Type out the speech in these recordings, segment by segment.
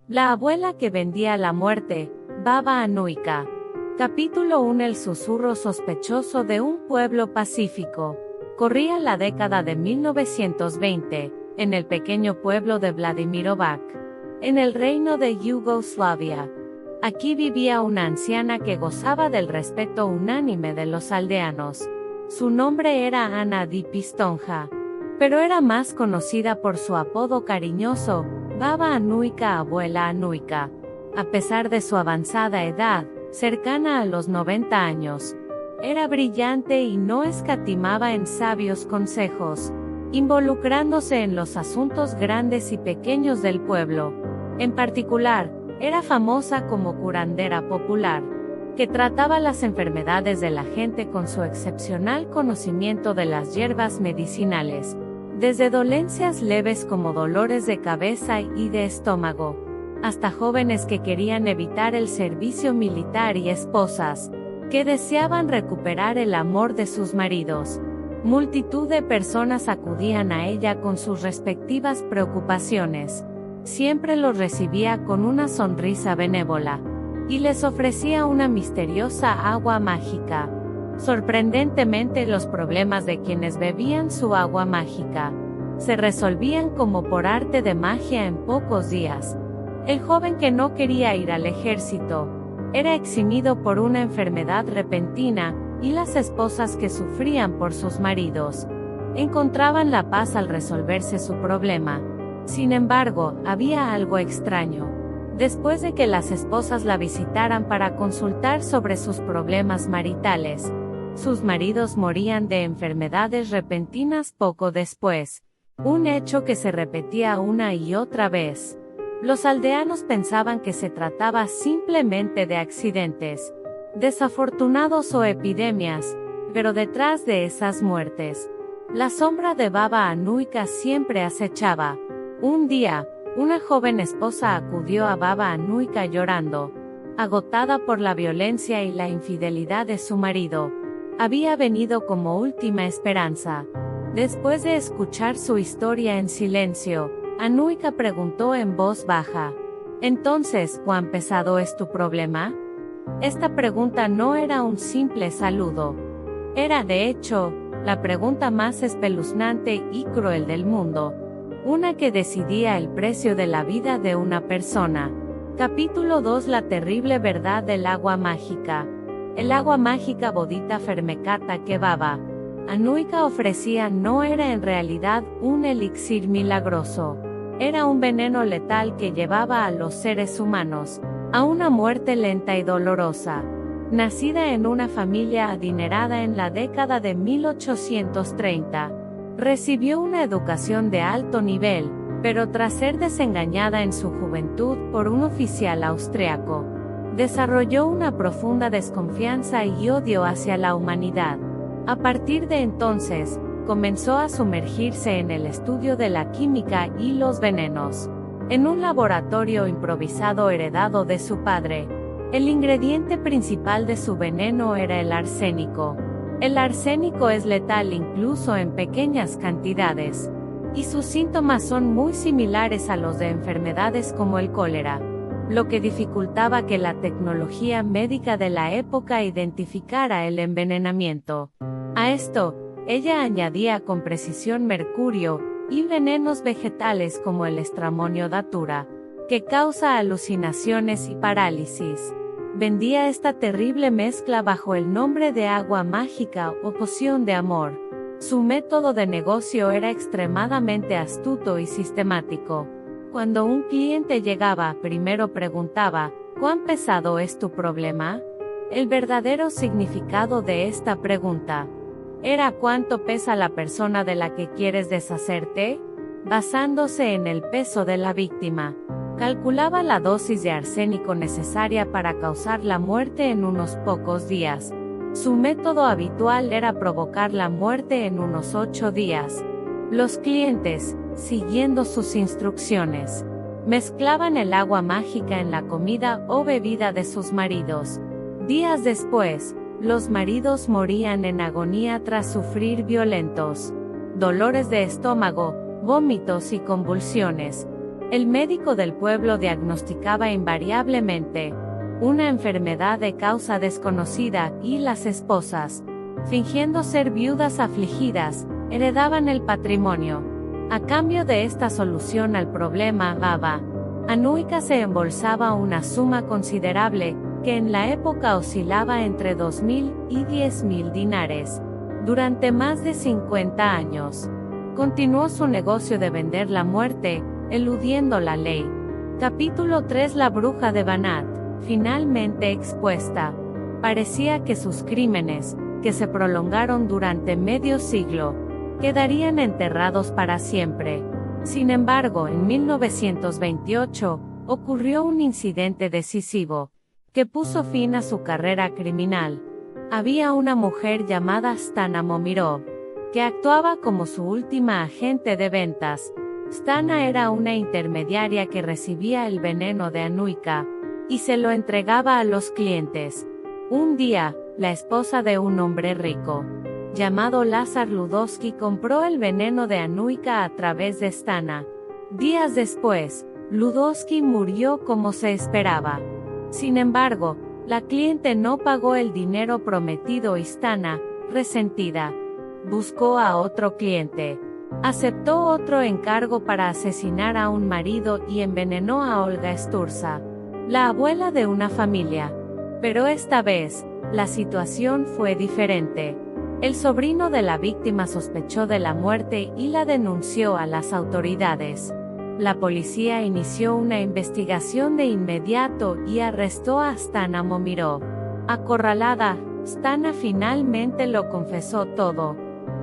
La abuela que vendía la muerte, Baba Anuika. Capítulo 1. El susurro sospechoso de un pueblo pacífico. Corría la década de 1920, en el pequeño pueblo de Vladimirovac, en el reino de Yugoslavia. Aquí vivía una anciana que gozaba del respeto unánime de los aldeanos. Su nombre era Ana Dipistonja, pero era más conocida por su apodo cariñoso, Baba Anuika, abuela Anuika. A pesar de su avanzada edad, cercana a los 90 años, era brillante y no escatimaba en sabios consejos, involucrándose en los asuntos grandes y pequeños del pueblo. En particular, era famosa como curandera popular, que trataba las enfermedades de la gente con su excepcional conocimiento de las hierbas medicinales, desde dolencias leves como dolores de cabeza y de estómago, hasta jóvenes que querían evitar el servicio militar y esposas que deseaban recuperar el amor de sus maridos. Multitud de personas acudían a ella con sus respectivas preocupaciones. Siempre los recibía con una sonrisa benévola, y les ofrecía una misteriosa agua mágica. Sorprendentemente, los problemas de quienes bebían su agua mágica se resolvían como por arte de magia en pocos días. El joven que no quería ir al ejército era eximido por una enfermedad repentina, y las esposas que sufrían por sus maridos encontraban la paz al resolverse su problema. Sin embargo, había algo extraño. Después de que las esposas la visitaran para consultar sobre sus problemas maritales, sus maridos morían de enfermedades repentinas poco después, un hecho que se repetía una y otra vez. Los aldeanos pensaban que se trataba simplemente de accidentes desafortunados o epidemias, pero detrás de esas muertes, la sombra de Baba Anuika siempre acechaba. Un día, una joven esposa acudió a Baba Anuika llorando, agotada por la violencia y la infidelidad de su marido. Había venido como última esperanza. Después de escuchar su historia en silencio, Anuika preguntó en voz baja: «Entonces, ¿cuán pesado es tu problema?». Esta pregunta no era un simple saludo. Era, de hecho, la pregunta más espeluznante y cruel del mundo. Una que decidía el precio de la vida de una persona. Capítulo 2. La terrible verdad del agua mágica. El agua mágica Bodhita Fermecata que Baba Anuika ofrecía no era en realidad un elixir milagroso. Era un veneno letal que llevaba a los seres humanos a una muerte lenta y dolorosa. Nacida en una familia adinerada en la década de 1830, recibió una educación de alto nivel, pero tras ser desengañada en su juventud por un oficial austriaco, desarrolló una profunda desconfianza y odio hacia la humanidad. A partir de entonces, comenzó a sumergirse en el estudio de la química y los venenos. En un laboratorio improvisado heredado de su padre, el ingrediente principal de su veneno era el arsénico. El arsénico es letal incluso en pequeñas cantidades, y sus síntomas son muy similares a los de enfermedades como el cólera, lo que dificultaba que la tecnología médica de la época identificara el envenenamiento. A esto, ella añadía con precisión mercurio y venenos vegetales como el estramonio datura, que causa alucinaciones y parálisis. Vendía esta terrible mezcla bajo el nombre de agua mágica o poción de amor. Su método de negocio era extremadamente astuto y sistemático. Cuando un cliente llegaba, primero preguntaba: ¿cuán pesado es tu problema? El verdadero significado de esta pregunta era: ¿cuánto pesa la persona de la que quieres deshacerte? Basándose en el peso de la víctima, calculaba la dosis de arsénico necesaria para causar la muerte en unos pocos días. Su método habitual era provocar la muerte en unos 8 días. Los clientes, siguiendo sus instrucciones, mezclaban el agua mágica en la comida o bebida de sus maridos. Días después, los maridos morían en agonía tras sufrir violentos dolores de estómago, vómitos y convulsiones. El médico del pueblo diagnosticaba invariablemente una enfermedad de causa desconocida, y las esposas, fingiendo ser viudas afligidas, heredaban el patrimonio. A cambio de esta solución al problema, Baba Anuika se embolsaba una suma considerable, que en la época oscilaba entre 2.000 y 10.000 dinares. Durante más de 50 años, continuó su negocio de vender la muerte, eludiendo la ley. Capítulo 3. La bruja de Banat, finalmente expuesta. Parecía que sus crímenes, que se prolongaron durante medio siglo, quedarían enterrados para siempre. Sin embargo, en 1928, ocurrió un incidente decisivo, que puso fin a su carrera criminal. Había una mujer llamada Stana Momirov, que actuaba como su última agente de ventas. Stana era una intermediaria que recibía el veneno de Anuika, y se lo entregaba a los clientes. Un día, la esposa de un hombre rico, llamado Lazar Ludowski, compró el veneno de Anuika a través de Stana. Días después, Ludowski murió como se esperaba. Sin embargo, la cliente no pagó el dinero prometido y Stana, resentida, buscó a otro cliente. Aceptó otro encargo para asesinar a un marido y envenenó a Olga Sturza, la abuela de una familia. Pero esta vez, la situación fue diferente. El sobrino de la víctima sospechó de la muerte y la denunció a las autoridades. La policía inició una investigación de inmediato y arrestó a Stana Momirov. Acorralada, Stana finalmente lo confesó todo,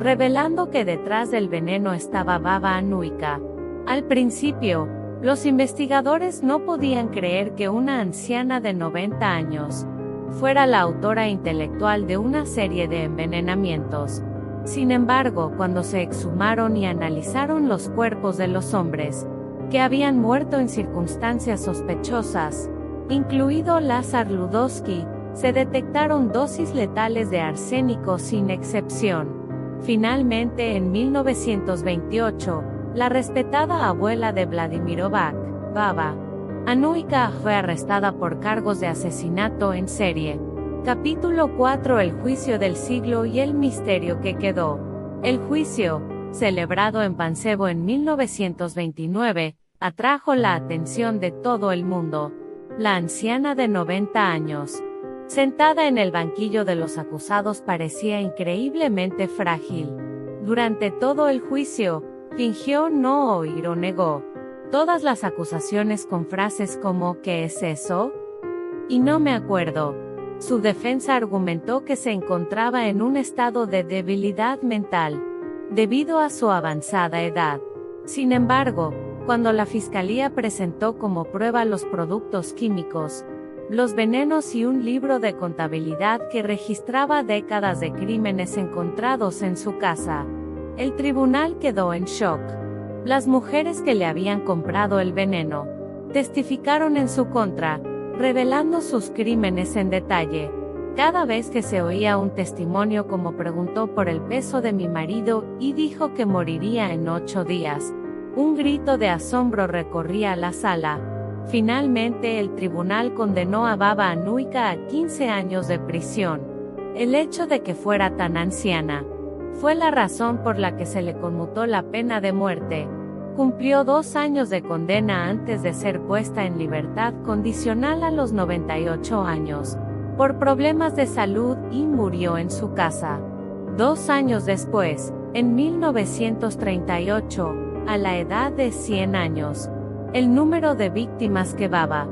revelando que detrás del veneno estaba Baba Anuika. Al principio, los investigadores no podían creer que una anciana de 90 años fuera la autora intelectual de una serie de envenenamientos. Sin embargo, cuando se exhumaron y analizaron los cuerpos de los hombres que habían muerto en circunstancias sospechosas, incluido Lazar Ludowski, se detectaron dosis letales de arsénico sin excepción. Finalmente, en 1928, la respetada abuela de Vladimirovac, Baba Anuika, fue arrestada por cargos de asesinato en serie. Capítulo 4. El juicio del siglo y el misterio que quedó. El juicio, celebrado en Pančevo en 1929, atrajo la atención de todo el mundo. La anciana de 90 años, sentada en el banquillo de los acusados, parecía increíblemente frágil. Durante todo el juicio, fingió no oír o negó todas las acusaciones con frases como ¿qué es eso? Y no me acuerdo. Su defensa argumentó que se encontraba en un estado de debilidad mental, debido a su avanzada edad. Sin embargo, cuando la fiscalía presentó como prueba los productos químicos, los venenos y un libro de contabilidad que registraba décadas de crímenes encontrados en su casa, el tribunal quedó en shock. Las mujeres que le habían comprado el veneno testificaron en su contra, revelando sus crímenes en detalle. Cada vez que se oía un testimonio como preguntó por el peso de mi marido y dijo que moriría en 8 días, un grito de asombro recorría la sala. Finalmente el tribunal condenó a Baba Anuika a 15 años de prisión. El hecho de que fuera tan anciana fue la razón por la que se le conmutó la pena de muerte. Cumplió 2 años de condena antes de ser puesta en libertad condicional a los 98 años, por problemas de salud, y murió en su casa. 2 años después, en 1938, a la edad de 100 años. El número de víctimas que Baba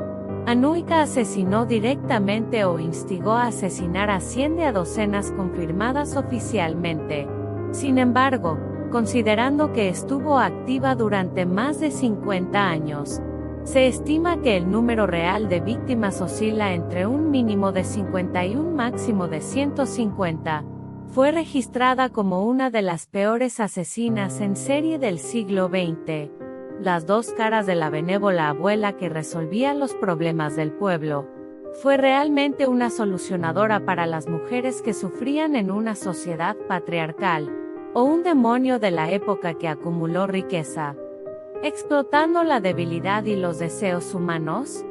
Anuika asesinó directamente o instigó a asesinar asciende a docenas confirmadas oficialmente. Sin embargo, considerando que estuvo activa durante más de 50 años, se estima que el número real de víctimas oscila entre un mínimo de 50 y un máximo de 150. Fue registrada como una de las peores asesinas en serie del siglo XX. Las dos caras de la benévola abuela que resolvía los problemas del pueblo. Fue realmente una solucionadora para las mujeres que sufrían en una sociedad patriarcal, o un demonio de la época que acumuló riqueza. explotando la debilidad y los deseos humanos?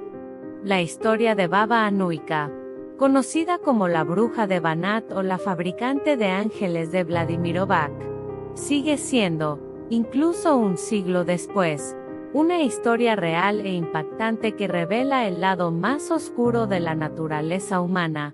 La historia de Baba Anuika, conocida como la bruja de Banat o la fabricante de ángeles de Vladimirovac, sigue siendo, incluso un siglo después, una historia real e impactante que revela el lado más oscuro de la naturaleza humana,